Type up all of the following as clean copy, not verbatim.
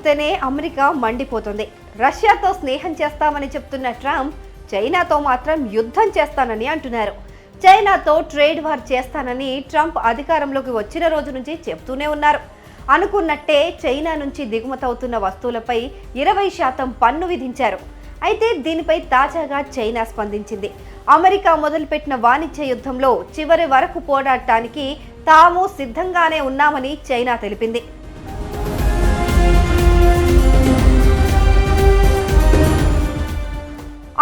చూస్తేనే అమెరికా మండిపోతుంది. రష్యాతో స్నేహం చేస్తామని చెప్తున్న ట్రంప్ చైనాతో మాత్రం యుద్ధం చేస్తానని అంటున్నారు. చైనాతో ట్రేడ్ వార్ చేస్తానని ట్రంప్ అధికారంలోకి వచ్చిన రోజు నుంచి చెప్తూనే ఉన్నారు. అనుకున్నట్టే చైనా నుంచి దిగుమతవుతున్న వస్తువులపై 20% పన్ను విధించారు. అయితే దీనిపై తాజాగా చైనా స్పందించింది. అమెరికా మొదలుపెట్టిన వాణిజ్య యుద్ధంలో చివరి వరకు పోరాడటానికి తాము సిద్ధంగానే ఉన్నామని చైనా తెలిపింది.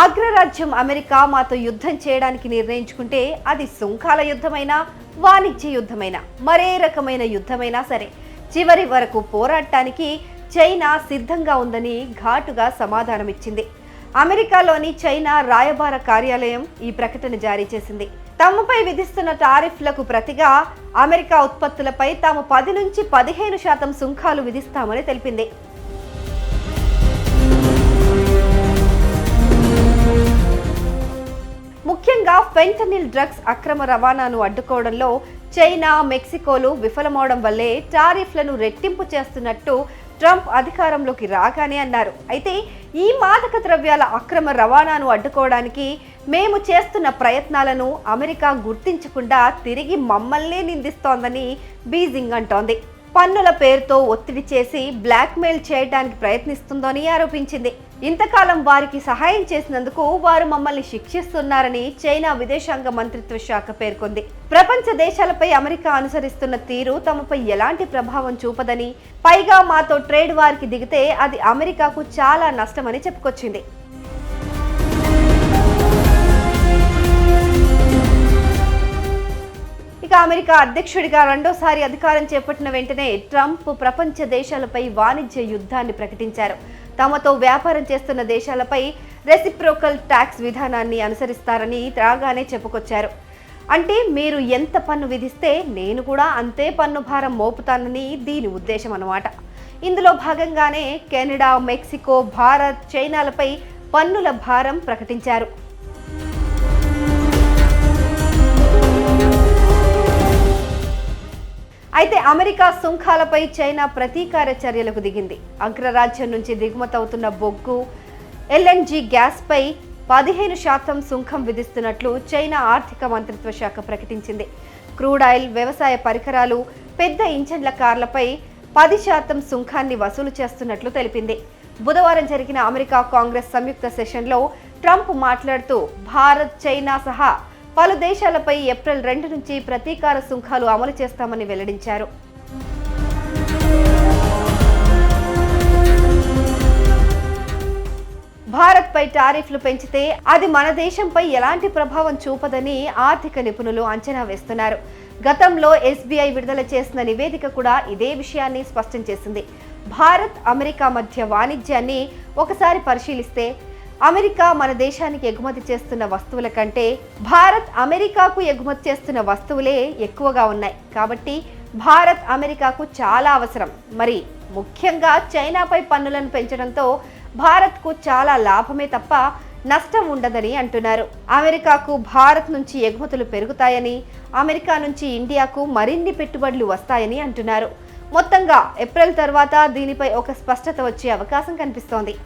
అగ్రరాజ్యం అమెరికా మాతో యుద్ధం చేయడానికి నిర్ణయించుకుంటే అది సుంకాల యుద్ధమైనా, వాణిజ్య యుద్ధమైనా, మరే రకమైన యుద్ధమైనా సరే చివరి వరకు పోరాడటానికి చైనా సిద్ధంగా ఉందని ఘాటుగా సమాధానమిచ్చింది. అమెరికాలోని చైనా రాయబార కార్యాలయం ఈ ప్రకటన జారీ చేసింది. తమపై విధిస్తున్న టారిఫ్లకు ప్రతిగా అమెరికా ఉత్పత్తులపై తాము 10 నుంచి 15% సుంకాలు విధిస్తామని తెలిపింది. ముఖ్యంగా ఫెంటనిల్ డ్రగ్స్ అక్రమ రవాణాను అడ్డుకోవడంలో చైనా, మెక్సికోలు విఫలమవడం వల్లే టారిఫ్లను రెట్టింపు చేస్తున్నట్టు ట్రంప్ అధికారంలోకి రాగానే అన్నారు. అయితే ఈ మాదక ద్రవ్యాల అక్రమ రవాణాను అడ్డుకోవడానికి మేము చేస్తున్న ప్రయత్నాలను అమెరికా గుర్తించకుండా తిరిగి మమ్మల్నే నిందిస్తోందని బీజింగ్ అంటోంది. పన్నుల పేరుతో ఒత్తిడి చేసి బ్లాక్మెయిల్ చేయడానికి ప్రయత్నిస్తుందని ఆరోపించింది. ఇంతకాలం వారికి సహాయం చేసినందుకు వారు మమ్మల్ని శిక్షిస్తున్నారని చైనా విదేశాంగ మంత్రిత్వ శాఖ పేర్కొంది. ప్రపంచ దేశాలపై అమెరికా అనుసరిస్తున్న తీరు తమపై ఎలాంటి ప్రభావం చూపదని, పైగా మాతో ట్రేడ్ వార్కి దిగితే అది అమెరికాకు చాలా నష్టమని చెప్పుకొచ్చింది. ఇక అమెరికా అధ్యక్షుడిగా రెండోసారి అధికారం చేపట్టిన వెంటనే ట్రంప్ ప్రపంచ దేశాలపై వాణిజ్య యుద్ధాన్ని ప్రకటించారు. తమతో వ్యాపారం చేస్తున్న దేశాలపై రెసిప్రోకల్ ట్యాక్స్ విధానాన్ని అనుసరిస్తారని రాగానే చెప్పుకొచ్చారు. అంటే మీరు ఎంత పన్ను విధిస్తే నేను కూడా అంతే పన్ను భారం మోపుతానని దీని ఉద్దేశం అన్నమాట. ఇందులో భాగంగానే కెనడా, మెక్సికో, భారత్, చైనాలపై పన్నుల భారం ప్రకటించారు. అయితే అమెరికా సుంకాలపై చైనా ప్రతీకార చర్యలకు దిగింది. అగ్రరాజ్యం నుంచి దిగుమతవుతున్న బొగ్గు, LNG గ్యాస్పై 15% సుంకం విధిస్తున్నట్లు చైనా ఆర్థిక మంత్రిత్వ శాఖ ప్రకటించింది. క్రూడ్ ఆయిల్, వ్యవసాయ పరికరాలు, పెద్ద ఇంజన్ల కార్లపై 10% సుంకాన్ని వసూలు చేస్తున్నట్లు తెలిపింది. బుధవారం జరిగిన అమెరికా కాంగ్రెస్ సంయుక్త సెషన్లో ట్రంప్ మాట్లాడుతూ భారత్, చైనా సహా పలు దేశాలపై ఏప్రిల్ 2 నుంచి ప్రతీకార సుంకాలు అమలు చేస్తామని వెల్లడించారు. భారత్పై టారిఫ్లు పెంచితే అది మన దేశంపై ఎలాంటి ప్రభావం చూపదని ఆర్థిక నిపుణులు అంచనా వేస్తున్నారు. గతంలో SBI విడుదల చేసిన నివేదిక కూడా ఇదే విషయాన్ని స్పష్టం చేసింది. భారత్, అమెరికా మధ్య వాణిజ్యాన్ని ఒకసారి పరిశీలిస్తే అమెరికా మన దేశానికి ఎగుమతి చేస్తున్న వస్తువుల కంటే భారత్ అమెరికాకు ఎగుమతి చేస్తున్న వస్తువులే ఎక్కువగా ఉన్నాయి. కాబట్టి భారత్ అమెరికాకు చాలా అవసరం. మరి ముఖ్యంగా చైనాపై పన్నులను పెంచడంతో భారత్కు చాలా లాభమే తప్ప నష్టం ఉండదని అంటున్నారు. అమెరికాకు భారత్ నుంచి ఎగుమతులు పెరుగుతాయని, అమెరికా నుంచి ఇండియాకు మరిన్ని పెట్టుబడులు వస్తాయని అంటున్నారు. మొత్తంగా ఏప్రిల్ తర్వాత దీనిపై ఒక స్పష్టత వచ్చే అవకాశం కనిపిస్తోంది.